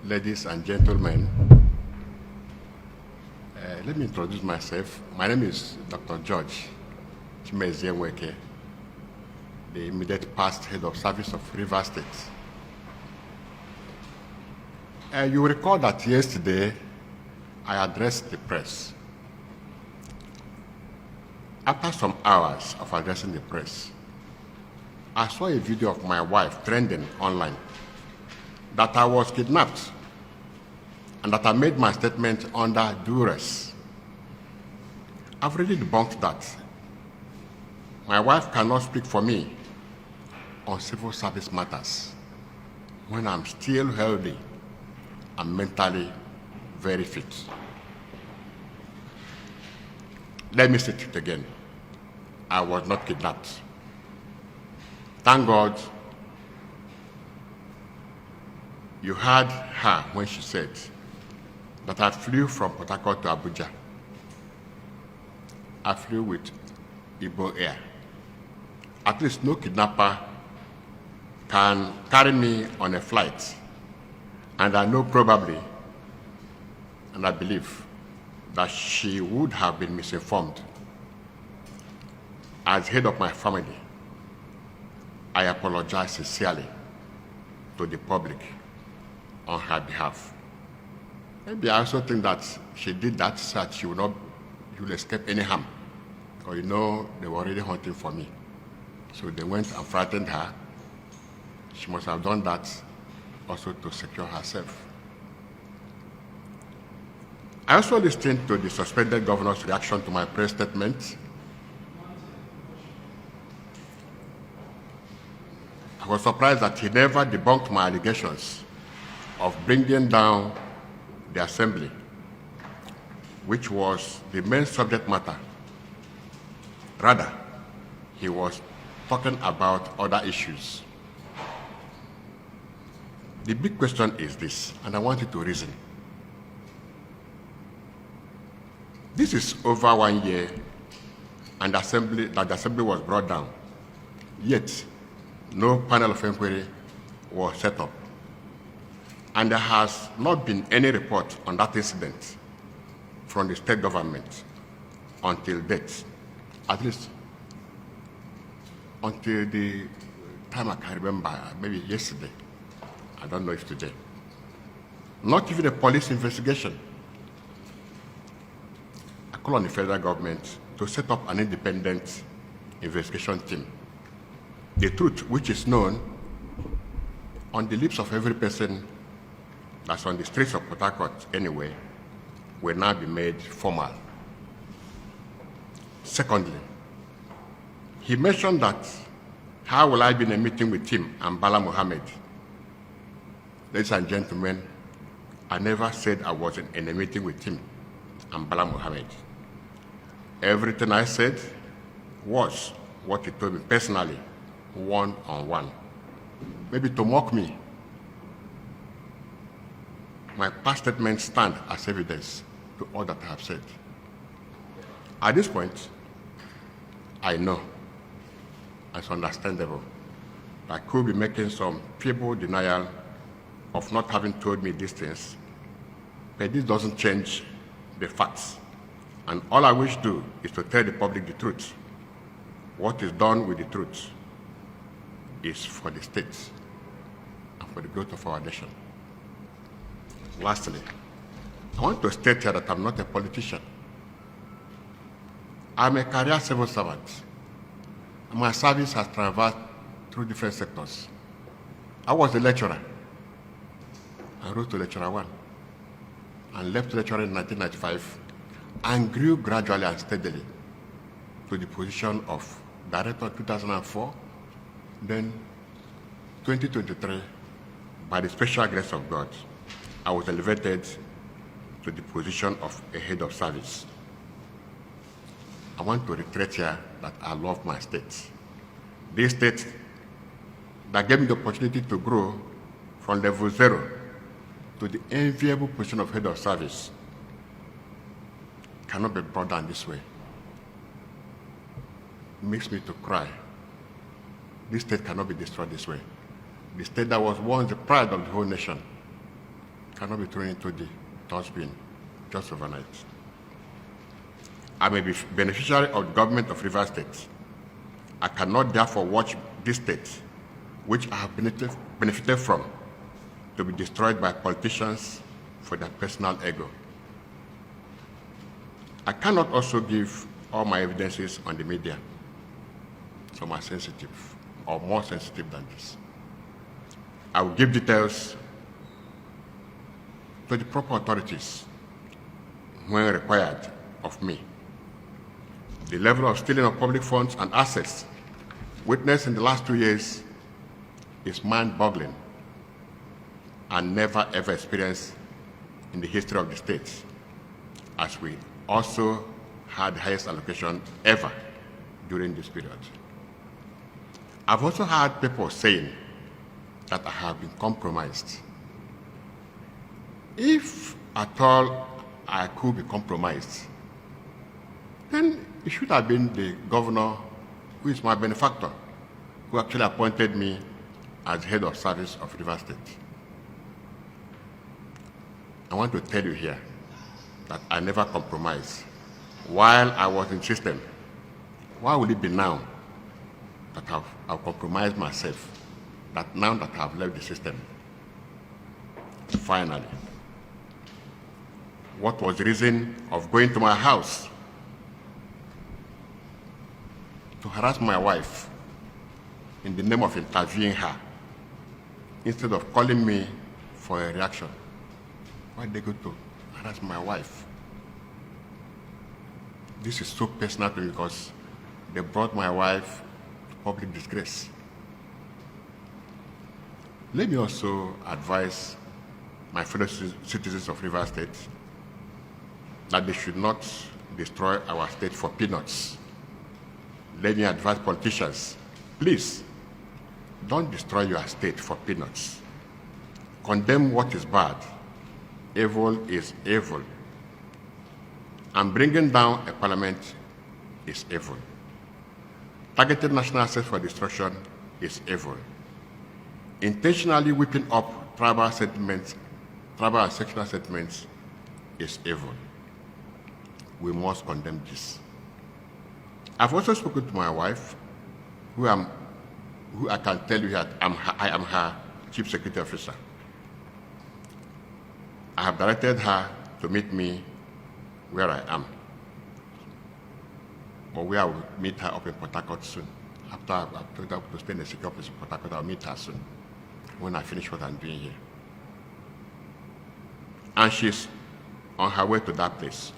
ladies and gentlemen. Let me introduce myself. My name is Dr. George Nweke, the immediate past head of service of Rivers State. You recall that yesterday I addressed the press. After some hours of addressing the press, I saw a video of my wife trending online that I was kidnapped and that I made my statement under duress. I've already debunked that. My wife cannot speak for me on civil service matters when I'm still healthy and mentally very fit. Let me state it again. I was not kidnapped. Thank God you heard her when she said that I flew from Port Harcourt to Abuja. I flew with Igbo Air. At least no kidnapper can carry me on a flight. And I know probably, and I believe, that she would have been misinformed. As head of my family, I apologize sincerely to the public on her behalf. Maybe I also think that she did that so that she will escape any harm. Because they were already hunting for me. So they went and frightened her. She must have done that also to secure herself. I also listened to the suspended governor's reaction to my press statement. I was surprised that he never debunked my allegations of bringing down the assembly, which was the main subject matter. Rather, he was talking about other issues. The big question is this, and I want you to reason. This is over 1 year, and the assembly was brought down. Yet, no panel of inquiry was set up. And there has not been any report on that incident from the state government until date, at least until the time I can remember, maybe yesterday. I don't know if today. Not even a police investigation. I call on the federal government to set up an independent investigation team. The truth, which is known on the lips of every person that's on the streets of Port Harcourt anyway, will now be made formal. Secondly, he mentioned that, how will I be in a meeting with him and Bala Mohammed? Ladies and gentlemen, I never said I was in a meeting with him and Bala Mohammed. Everything I said was what he told me personally, one-on-one. Maybe to mock me. My past statements stand as evidence to all that I have said. At this point, I know, it's understandable, I could be making some feeble denial of not having told me these things, but this doesn't change the facts. And all I wish to do is to tell the public the truth. What is done with the truth is for the state and for the growth of our nation. Lastly, I want to state here that I'm not a politician. I'm a career civil servant. My service has traversed through different sectors. I was a lecturer. I rose to lecturer 1 and left lecturing in 1995 and grew gradually and steadily to the position of director in 2004, then 2023, by the special grace of God, I was elevated to the position of a head of service. I want to reiterate here that I love my state. This state that gave me the opportunity to grow from level 0 to the enviable position of head of service cannot be brought down this way. It makes me to cry. This state cannot be destroyed this way. The state that was once the pride of the whole nation cannot be thrown into the dustbin just overnight. I may be beneficiary of the government of Rivers State. I cannot therefore watch this state, which I have benefited from, to be destroyed by politicians for their personal ego. I cannot also give all my evidences on the media. Some are sensitive, or more sensitive than this. I will give details to the proper authorities when required of me. The level of stealing of public funds and assets witnessed in the last 2 years is mind-boggling and never ever experienced in the history of the state, as we also had the highest allocation ever during this period. I've also heard people saying that I have been compromised. If at all I could be compromised, then it should have been the governor, who is my benefactor, who actually appointed me as head of service of Rivers State. I want to tell you here that I never compromised while I was in system. Why will it be now that I've compromised myself, that now that I've left the system? Finally, what was the reason of going to my house to harass my wife in the name of interviewing her, instead of calling me for a reaction? Why did they go to harass my wife? This is so personal to me because they brought my wife to public disgrace. Let me also advise my fellow citizens of Rivers State that they should not destroy our state for peanuts. Let me advise politicians, please, don't destroy your state for peanuts. Condemn what is bad. Evil is evil. And bringing down a parliament is evil. Targeted national assets for destruction is evil. Intentionally whipping up tribal sentiments, tribal and sectional sentiments is evil. We must condemn this. I've also spoken to my wife, who I can tell you that I am her chief security officer. I have directed her to meet me where I am, or where I will meet her up in Port Harcourt soon. After I've told her to stay in the security office in Port Harcourt, I'll meet her soon when I finish what I'm doing here. And she's on her way to that place.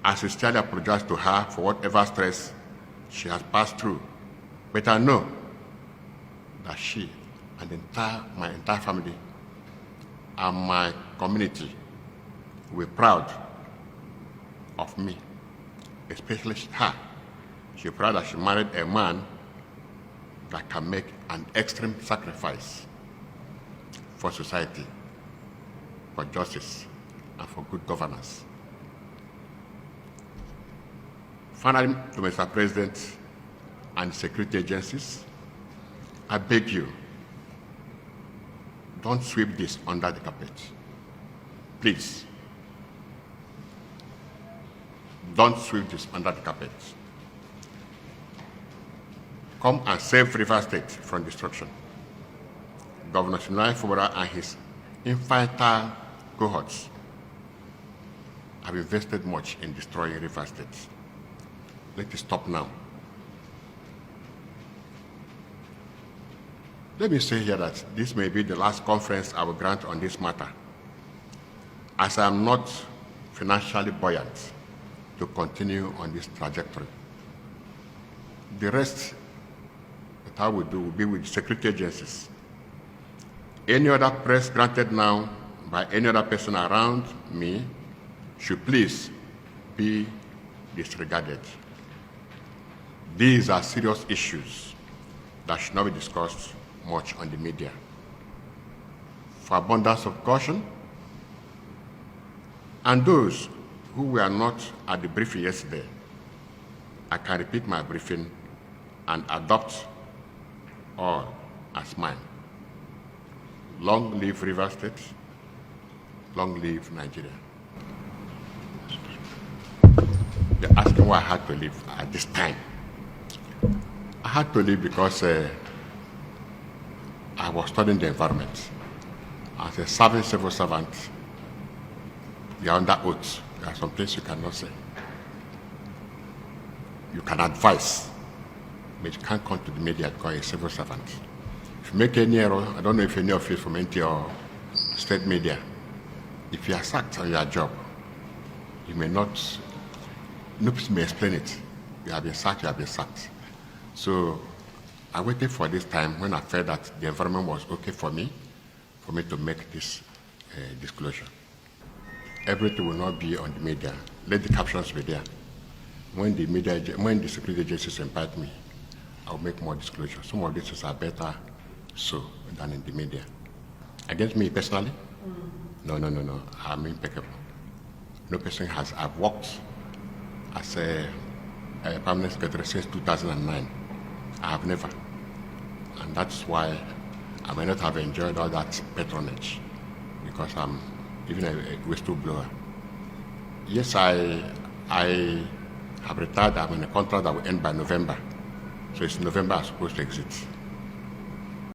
I sincerely apologize to her for whatever stress she has passed through. But I know that she and my entire family and my community will be proud of me, especially her. She's proud that she married a man that can make an extreme sacrifice for society, for justice, and for good governance. Finally, to Mr. President and security agencies, I beg you, don't sweep this under the carpet. Please. Don't sweep this under the carpet. Come and save Rivers State from destruction. Governor Nweke and his infantile cohorts have invested much in destroying Rivers State. Let it stop now. Let me say here that this may be the last conference I will grant on this matter, as I am not financially buoyant to continue on this trajectory. The rest that I will do will be with security agencies. Any other press granted now by any other person around me should please be disregarded. These are serious issues that should not be discussed much on the media. For abundance of caution, and those who were not at the briefing yesterday, I can repeat my briefing and adopt all as mine. Long live River State. Long live Nigeria. You're asking why I had to leave at this time. I had to leave because I was studying the environment. As a serving civil servant, you are under oath. There are some things you cannot say. You can advise, but you can't come to the media because you're a civil servant. If you make any error, I don't know if any of you from NT or state media, if you are sacked on your job, you may not, nobody may explain it. You have been sacked, you have been sacked. So I waited for this time when I felt that the environment was okay for me to make this disclosure. Everything will not be on the media. Let the captions be there. When the security agencies invite me, I'll make more disclosure. Some of these are better so than in the media. Against me personally? No. I'm impeccable. No person has. I've worked as a permanent secretary since 2009. I have never. And that's why I may not have enjoyed all that patronage, because I'm even a whistleblower. Yes, I have retired. I'm in a contract that will end by November. So it's November I'm supposed to exit.